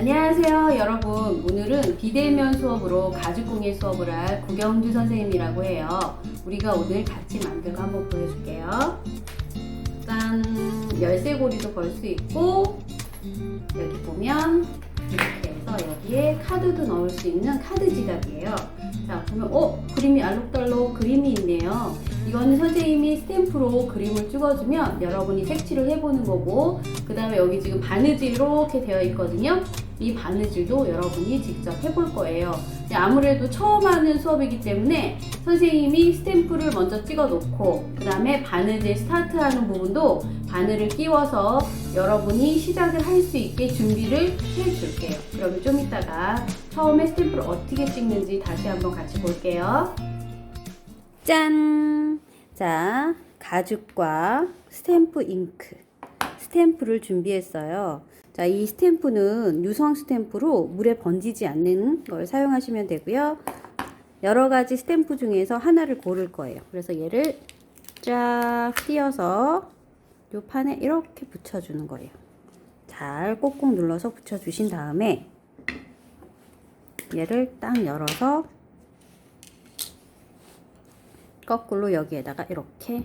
안녕하세요 여러분. 오늘은 비대면 수업으로 가죽공예 수업을 할 구경주 선생님이라고 해요. 우리가 오늘 같이 만들고 한번 보여줄게요. 짠! 열쇠고리도 걸 수 있고 여기 보면 이렇게 해서 여기에 카드도 넣을 수 있는 카드 지갑이에요. 자 보면 그림이 알록달록 그림이 있네요. 이거는 선생님이 스탬프로 그림을 찍어주면 여러분이 색칠을 해보는 거고, 그 다음에 여기 지금 바느질 이렇게 되어 있거든요. 이 바느질도 여러분이 직접 해볼 거예요. 아무래도 처음 하는 수업이기 때문에 선생님이 스탬프를 먼저 찍어 놓고 그 다음에 바느질 스타트하는 부분도 바늘을 끼워서 여러분이 시작을 할 수 있게 준비를 해 줄게요. 그러면 좀 이따가 처음에 스탬프를 어떻게 찍는지 다시 한번 같이 볼게요. 짠! 자, 가죽과 스탬프 잉크, 스탬프를 준비했어요. 자, 이 스탬프는 유성 스탬프로 물에 번지지 않는 걸 사용하시면 되고요. 여러 가지 스탬프 중에서 하나를 고를 거예요. 그래서 얘를 쫙 띄어서 이 판에 이렇게 붙여주는 거예요. 잘 꼭꼭 눌러서 붙여주신 다음에 얘를 딱 열어서 거꾸로 여기에다가 이렇게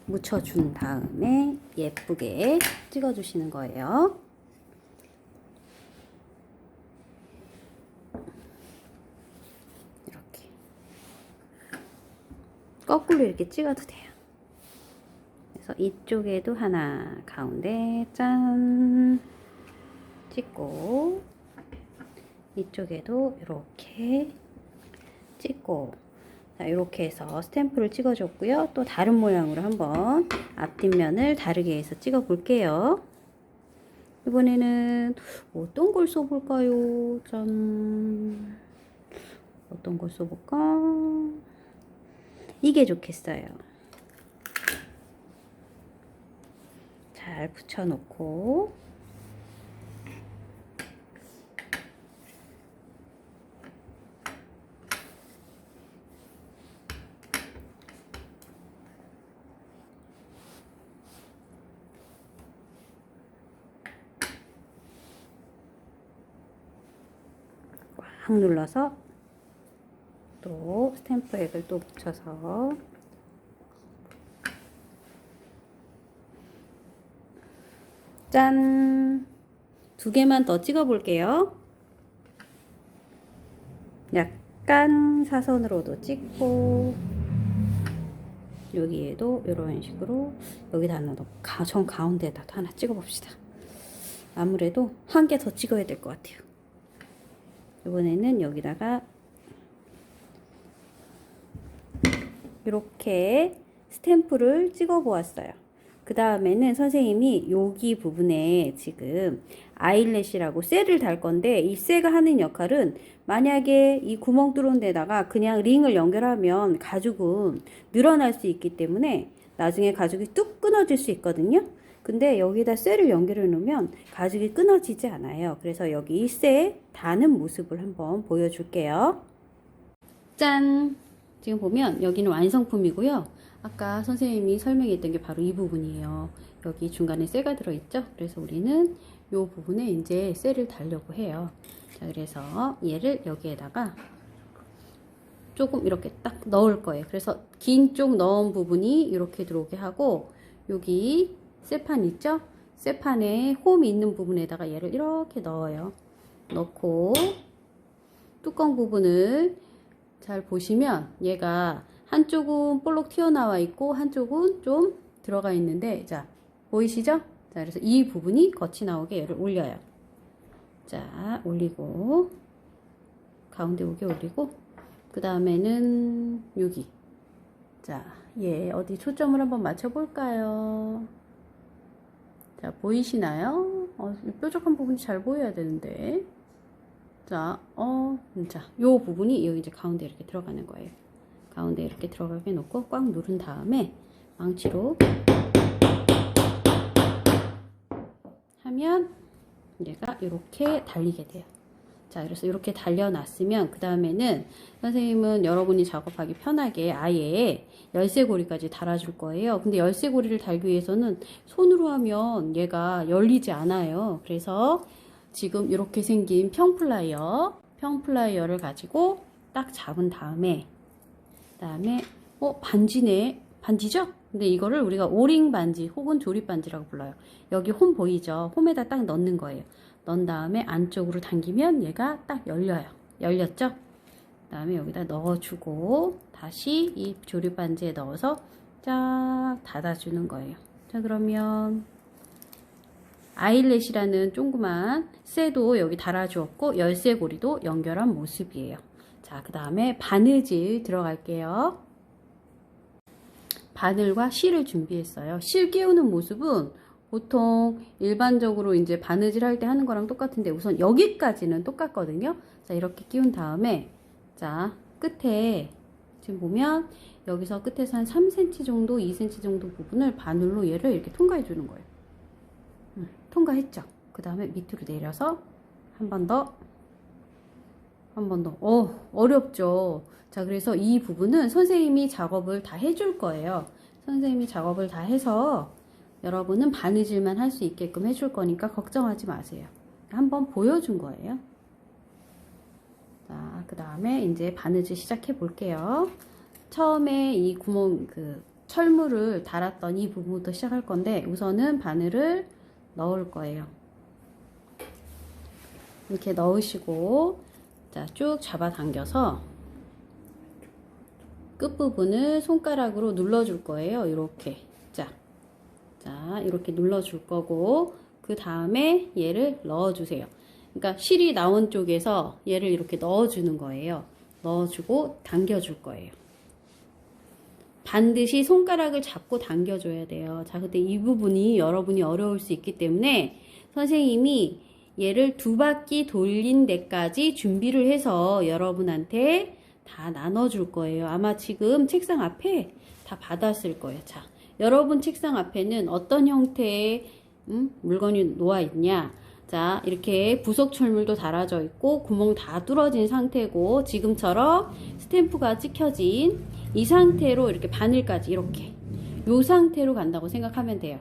묻혀준 다음에 예쁘게 찍어주시는 거예요. 이렇게 거꾸로 이렇게 찍어도 돼요. 그래서 이쪽에도 하나 가운데 짠 찍고, 이쪽에도 이렇게 찍고, 자, 이렇게 해서 스탬프를 찍어줬고요. 또 다른 모양으로 한번 앞뒷면을 다르게 해서 찍어 볼게요. 이번에는 어떤 걸 써볼까요? 짠. 어떤 걸 써볼까? 이게 좋겠어요. 잘 붙여놓고 꽉 눌러서 또 스탬프 액을 또 붙여서 짠! 두 개만 더 찍어 볼게요. 약간 사선으로도 찍고, 여기에도 이런 식으로 여기다 하나 넣고 정 가운데다 하나 찍어 봅시다. 아무래도 한 개 더 찍어야 될 것 같아요. 이번에는 여기다가 이렇게 스탬프를 찍어 보았어요. 그 다음에는 선생님이 여기 부분에 지금 아이래시라고 셀을 달 건데, 이 셀가 하는 역할은 만약에 이 구멍 뚫은 데다가 그냥 링을 연결하면 가죽은 늘어날 수 있기 때문에 나중에 가죽이 뚝 끊어질 수 있거든요. 근데 여기다 셀을 연결해 놓으면 가죽이 끊어지지 않아요. 그래서 여기 셀 다는 모습을 한번 보여줄게요. 짠! 지금 보면 여기는 완성품이고요. 아까 선생님이 설명했던 게 바로 이 부분이에요. 여기 중간에 셀가 들어있죠? 그래서 우리는 이 부분에 이제 셀을 달려고 해요. 자, 그래서 얘를 여기에다가 조금 이렇게 딱 넣을 거예요. 그래서 긴 쪽 넣은 부분이 이렇게 들어오게 하고, 여기 쇠판 있죠? 쇠판에 홈이 있는 부분에다가 얘를 이렇게 넣어요. 넣고 뚜껑 부분을 잘 보시면 얘가 한쪽은 볼록 튀어나와 있고 한쪽은 좀 들어가 있는데, 자 보이시죠? 자, 그래서 이 부분이 겉이 나오게 얘를 올려요. 자, 올리고 가운데 오게 올리고, 그 다음에는 여기, 자, 얘 어디 초점을 한번 맞춰 볼까요? 자, 보이시나요? 뾰족한 부분이 잘 보여야 되는데. 자, 자, 요 부분이 여기 이제 가운데 이렇게 들어가는 거예요. 가운데 이렇게 들어가게 놓고 꽉 누른 다음에 망치로 하면 얘가 이렇게 달리게 돼요. 자, 그래서 이렇게 달려놨으면 그 다음에는 선생님은 여러분이 작업하기 편하게 아예 열쇠고리까지 달아줄 거예요. 근데 열쇠고리를 달기 위해서는 손으로 하면 얘가 열리지 않아요. 그래서 지금 이렇게 생긴 평플라이어를 가지고 딱 잡은 다음에 그다음에 반지네. 반지죠? 근데 이거를 우리가 오링 반지 혹은 조립 반지라고 불러요. 여기 홈 보이죠? 홈에다 딱 넣는 거예요. 넣은 다음에 안쪽으로 당기면 얘가 딱 열려요. 열렸죠? 그다음에 여기다 넣어주고 다시 이 조립 반지에 넣어서 쫙 닫아주는 거예요. 자, 그러면 아일렛이라는 조그만 쇠도 여기 달아주었고 열쇠고리도 연결한 모습이에요. 자, 그 다음에 바느질 들어갈게요. 바늘과 실을 준비했어요. 실 끼우는 모습은 보통 일반적으로 이제 바느질 할 때 하는 거랑 똑같은데 우선 여기까지는 똑같거든요. 자, 이렇게 끼운 다음에 자, 끝에 지금 보면 여기서 끝에서 한 3cm 정도, 2cm 정도 부분을 바늘로 얘를 이렇게 통과해 주는 거예요. 통과했죠. 그 다음에 밑으로 내려서 한 번 더, 한 번 더. 어렵죠. 자, 그래서 이 부분은 선생님이 작업을 다 해줄 거예요. 선생님이 작업을 다 해서 여러분은 바느질만 할 수 있게끔 해줄 거니까 걱정하지 마세요. 한번 보여준 거예요. 자, 그 다음에 이제 바느질 시작해 볼게요. 처음에 이 구멍, 철물을 달았던 이 부분부터 시작할 건데 우선은 바늘을 넣을 거예요. 이렇게 넣으시고 자, 쭉 잡아당겨서 끝부분을 손가락으로 눌러줄 거예요. 이렇게 자, 이렇게 눌러줄 거고 그 다음에 얘를 넣어주세요. 그러니까 실이 나온 쪽에서 얘를 이렇게 넣어주는 거예요. 넣어주고 당겨줄 거예요. 반드시 손가락을 잡고 당겨줘야 돼요. 자, 근데 이 부분이 여러분이 어려울 수 있기 때문에 선생님이 얘를 2바퀴 돌린 데까지 준비를 해서 여러분한테 다 나눠줄 거예요. 아마 지금 책상 앞에 다 받았을 거예요. 자, 여러분 책상 앞에는 어떤 형태의 물건이 놓아 있냐. 자, 이렇게 부속 철물도 달아져 있고 구멍 다 뚫어진 상태고 지금처럼 스탬프가 찍혀진 이 상태로 이렇게 바늘까지 이렇게 요 상태로 간다고 생각하면 돼요.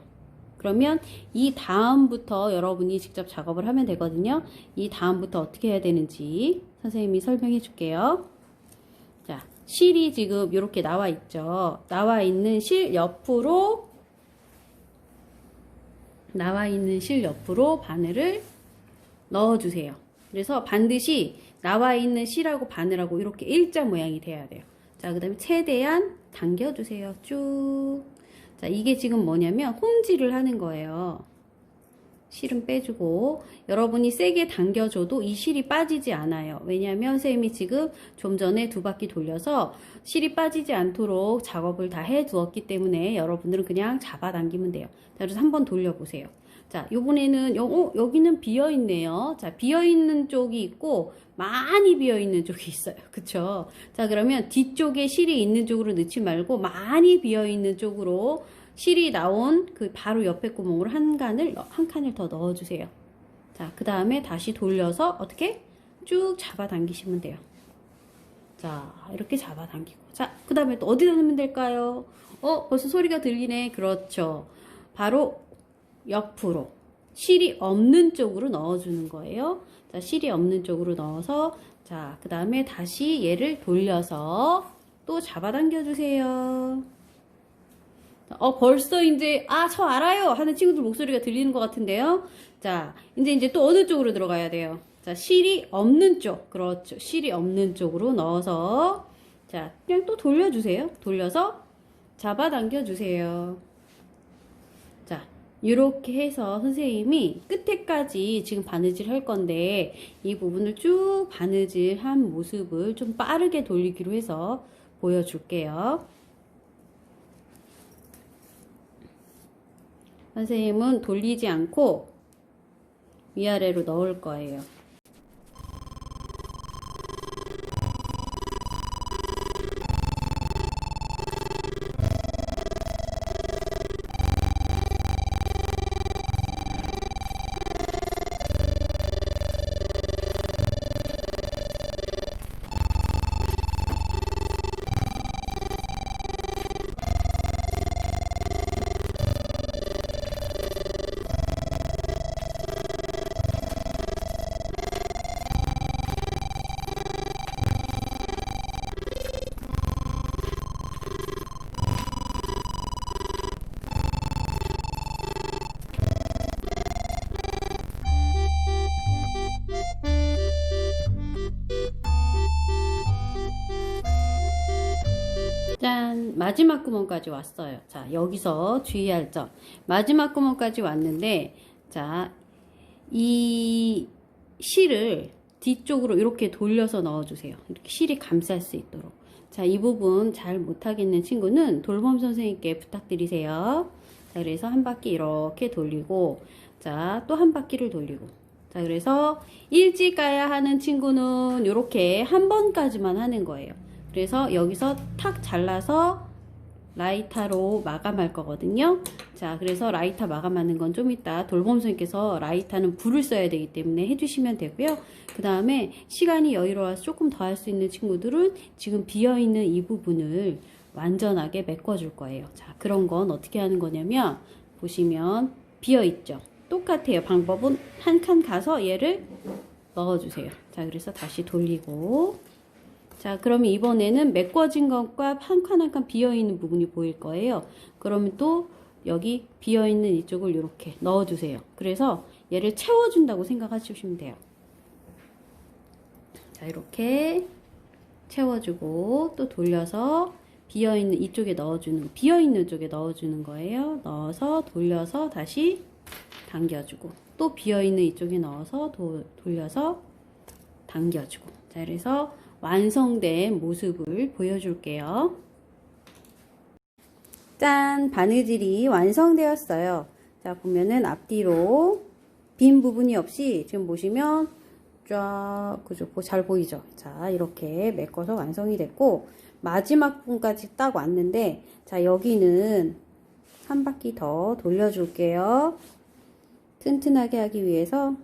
그러면 이 다음부터 여러분이 직접 작업을 하면 되거든요. 이 다음부터 어떻게 해야 되는지 선생님이 설명해 줄게요. 자, 실이 지금 이렇게 나와 있죠. 나와 있는 실 옆으로 바늘을 넣어주세요. 그래서 반드시 나와 있는 실하고 바늘하고 이렇게 일자 모양이 돼야 돼요. 자, 그 다음에 최대한 당겨주세요. 쭉. 자, 이게 지금 뭐냐면 홈질을 하는 거예요. 실은 빼주고 여러분이 세게 당겨줘도 이 실이 빠지지 않아요. 왜냐하면 선생님이 지금 좀 전에 2바퀴 돌려서 실이 빠지지 않도록 작업을 다 해두었기 때문에 여러분들은 그냥 잡아당기면 돼요. 자, 그래서 한번 돌려보세요. 자, 요번에는 여기는 비어있네요. 자, 비어있는 쪽이 있고 많이 비어있는 쪽이 있어요. 그쵸? 자, 그러면 뒤쪽에 실이 있는 쪽으로 넣지 말고 많이 비어있는 쪽으로 실이 나온 그 바로 옆에 구멍으로 한 칸을 더 넣어주세요. 자, 그 다음에 다시 돌려서 어떻게? 쭉 잡아당기시면 돼요. 자, 이렇게 잡아당기고. 자, 그 다음에 또 어디다 넣으면 될까요? 벌써 소리가 들리네. 그렇죠. 바로 옆으로. 실이 없는 쪽으로 넣어주는 거예요. 자, 실이 없는 쪽으로 넣어서, 자, 그 다음에 다시 얘를 돌려서 또 잡아당겨 주세요. 벌써 이제, 저 알아요! 하는 친구들 목소리가 들리는 것 같은데요. 자, 이제 또 어느 쪽으로 들어가야 돼요? 자, 실이 없는 쪽. 그렇죠. 실이 없는 쪽으로 넣어서, 자, 그냥 또 돌려주세요. 돌려서 잡아당겨 주세요. 자, 이렇게 해서 선생님이 끝에까지 지금 바느질 할 건데, 이 부분을 쭉 바느질 한 모습을 좀 빠르게 돌리기로 해서 보여줄게요. 선생님은 돌리지 않고 위아래로 넣을 거예요. 마지막 구멍까지 왔어요. 자, 여기서 주의할 점. 마지막 구멍까지 왔는데, 자, 이 실을 뒤쪽으로 이렇게 돌려서 넣어주세요. 이렇게 실이 감쌀 수 있도록. 자, 이 부분 잘 못하겠는 친구는 돌봄 선생님께 부탁드리세요. 자, 그래서 한 바퀴 이렇게 돌리고, 자, 또 한 바퀴를 돌리고. 자, 그래서 일찍 가야 하는 친구는 이렇게 한 번까지만 하는 거예요. 그래서 여기서 탁 잘라서 라이터로 마감할 거거든요. 자, 그래서 라이터 마감하는 건 좀 이따 돌봄 선생님께서 라이터는 불을 써야 되기 때문에 해주시면 되고요. 그 다음에 시간이 여유로워서 조금 더 할 수 있는 친구들은 지금 비어있는 이 부분을 완전하게 메꿔줄 거예요. 자, 그런 건 어떻게 하는 거냐면 보시면 비어있죠. 똑같아요. 방법은 한 칸 가서 얘를 넣어주세요. 자, 그래서 다시 돌리고, 자, 그러면 이번에는 메꿔진 것과 한 칸 한 칸 비어있는 부분이 보일 거예요. 그러면 또 여기 비어있는 이쪽을 이렇게 넣어주세요. 그래서 얘를 채워준다고 생각하시면 돼요. 자, 이렇게 채워주고 또 돌려서 비어있는 이쪽에 넣어주는, 비어있는 쪽에 넣어주는 거예요. 넣어서 돌려서 다시 당겨주고, 또 비어있는 이쪽에 넣어서 돌려서 당겨주고. 자, 그래서 완성된 모습을 보여줄게요. 짠! 바느질이 완성되었어요. 자, 보면은 앞뒤로 빈 부분이 없이 지금 보시면 쫙, 그죠? 잘 보이죠? 자, 이렇게 메꿔서 완성이 됐고, 마지막 부분까지 딱 왔는데, 자, 여기는 한 바퀴 더 돌려줄게요. 튼튼하게 하기 위해서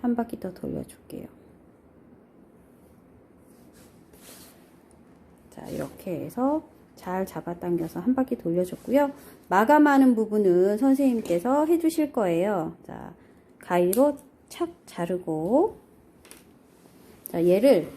한 바퀴 더 돌려줄게요. 자, 이렇게 해서 잘 잡아당겨서 한 바퀴 돌려줬고요. 마감하는 부분은 선생님께서 해주실 거예요. 자, 가위로 착 자르고, 자, 얘를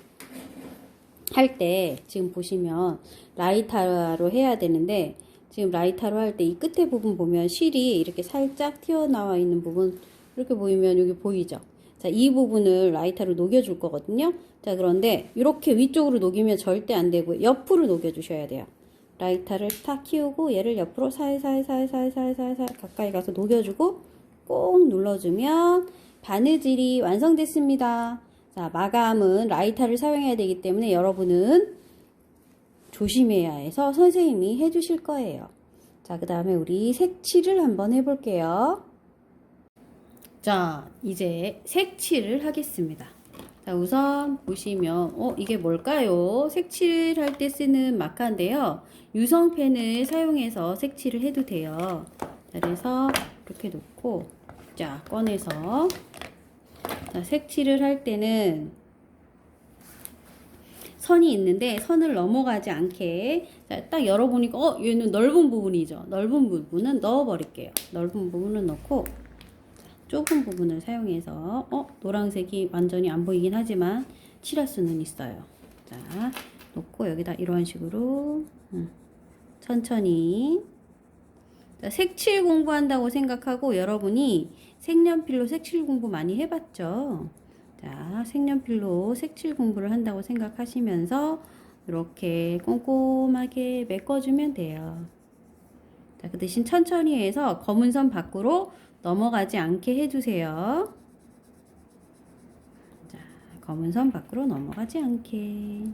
할 때 지금 보시면 라이터로 해야 되는데, 지금 라이터로 할 때 이 끝에 부분 보면 실이 이렇게 살짝 튀어나와 있는 부분, 이렇게 보이면 여기 보이죠? 자, 이 부분을 라이터로 녹여줄 거거든요. 자, 그런데 이렇게 위쪽으로 녹이면 절대 안 되고 옆으로 녹여주셔야 돼요. 라이터를 탁 키우고 얘를 옆으로 살살살살살살살 가까이 가서 녹여주고 꼭 눌러주면 바느질이 완성됐습니다. 자, 마감은 라이터를 사용해야 되기 때문에 여러분은 조심해야 해서 선생님이 해주실 거예요. 자, 그 다음에 우리 색칠을 한번 해볼게요. 자, 이제 색칠을 하겠습니다. 자, 우선 보시면 이게 뭘까요? 색칠할 때 쓰는 마카인데요. 유성펜을 사용해서 색칠을 해도 돼요. 자, 그래서 이렇게 놓고 자, 꺼내서 자, 색칠을 할 때는 선이 있는데 선을 넘어가지 않게 자, 딱 열어보니까 얘는 넓은 부분이죠. 넓은 부분은 넣어버릴게요. 넓은 부분은 넣고 좁은 부분을 사용해서 노란색이 완전히 안 보이긴 하지만 칠할 수는 있어요. 자, 놓고 여기다 이런 식으로 천천히 자, 색칠 공부한다고 생각하고 여러분이 색연필로 색칠 공부 많이 해봤죠? 자, 색연필로 색칠 공부를 한다고 생각하시면서 이렇게 꼼꼼하게 메꿔주면 돼요. 자, 그 대신 천천히 해서 검은 선 밖으로 넘어가지 않게 해주세요. 자, 검은 선 밖으로 넘어가지 않게.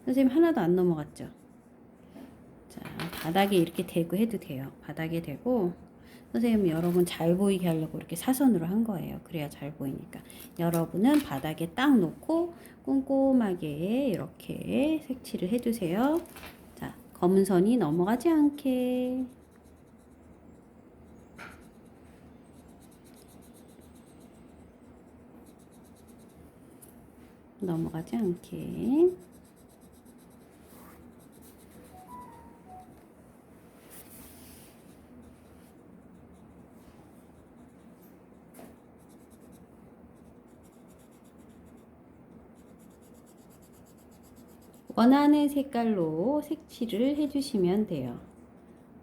선생님 하나도 안 넘어갔죠? 자, 바닥에 이렇게 대고 해도 돼요. 바닥에 대고 선생님은 여러분 잘 보이게 하려고 이렇게 사선으로 한 거예요. 그래야 잘 보이니까. 여러분은 바닥에 딱 놓고 꼼꼼하게 이렇게 색칠을 해주세요. 자, 검은 선이 넘어가지 않게. 넘어가지 않게. 원하는 색깔로 색칠을 해주시면 돼요.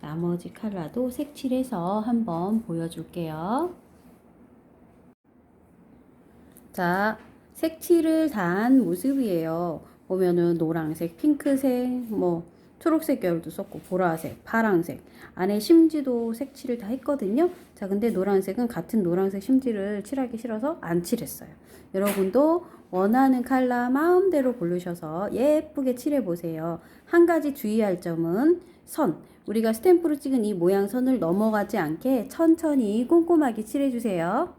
나머지 컬러도 색칠해서 한번 보여줄게요. 자, 색칠을 다 한 모습이에요. 보면은 노란색, 핑크색, 뭐 초록색 계열도 썼고 보라색, 파랑색, 안에 심지도 색칠을 다 했거든요. 자, 근데 노란색은 같은 노란색 심지를 칠하기 싫어서 안 칠했어요. 여러분도 원하는 컬러 마음대로 고르셔서 예쁘게 칠해 보세요. 한 가지 주의할 점은 선. 우리가 스탬프로 찍은 이 모양 선을 넘어가지 않게 천천히 꼼꼼하게 칠해 주세요.